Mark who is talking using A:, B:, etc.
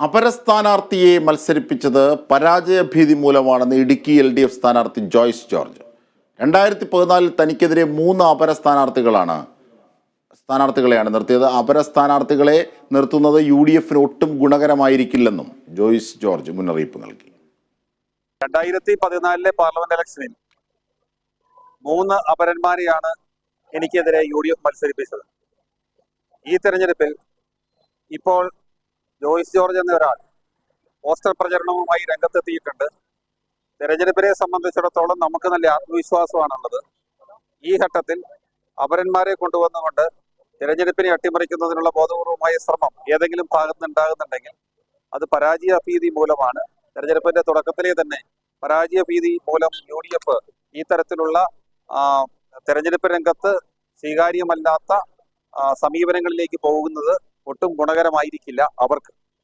A: അപരസ്ഥാനാർത്ഥിയെ മത്സരിപ്പിച്ചത് പരാജയഭീതി മൂലമാണെന്ന് ഇടുക്കി LDF സ്ഥാനാർത്ഥി Joyce George. 2014 തനിക്കെതിരെ 3 സ്ഥാനാർത്ഥികളെയാണ് നിർത്തിയത്. അപരസ്ഥാനാർത്ഥികളെ നിർത്തുന്നത് UDFന് ഒട്ടും ഗുണകരമായിരിക്കില്ലെന്നും ജോയ്സ് ജോർജ് മുന്നറിയിപ്പ് നൽകി.
B: 2014 പാർലമെന്റ് ഇലക്ഷനിൽ 3 അപരന്മാരെയാണ് എനിക്കെതിരെ UDF മത്സരിപ്പിച്ചത്. ഈ തെരഞ്ഞെടുപ്പിൽ ഇപ്പോൾ ജോയ്സ് ജോർജ് എന്ന ഒരാൾ പോസ്റ്റർ പ്രചരണവുമായി രംഗത്തെത്തിയിട്ടുണ്ട്. തെരഞ്ഞെടുപ്പിനെ സംബന്ധിച്ചിടത്തോളം നമുക്ക് നല്ല ആത്മവിശ്വാസമാണുള്ളത്. ഈ ഘട്ടത്തിൽ അപരന്മാരെ കൊണ്ടുവന്നുകൊണ്ട് തെരഞ്ഞെടുപ്പിനെ അട്ടിമറിക്കുന്നതിനുള്ള ബോധപൂർവമായ ശ്രമം ഏതെങ്കിലും ഭാഗത്തുനിന്നുണ്ടാകുന്നുണ്ടെങ്കിൽ അത് പരാജയഭീതി മൂലമാണ്. തെരഞ്ഞെടുപ്പിന്റെ തുടക്കത്തിലെ തന്നെ പരാജയഭീതി മൂലം UDF ഈ തരത്തിലുള്ള തെരഞ്ഞെടുപ്പ് രംഗത്ത് സ്വീകാര്യമല്ലാത്ത സമീപനങ്ങളിലേക്ക് പോകുന്നത് ഒട്ടും ഗുണകരമായിരിക്കില്ല അവർക്ക്.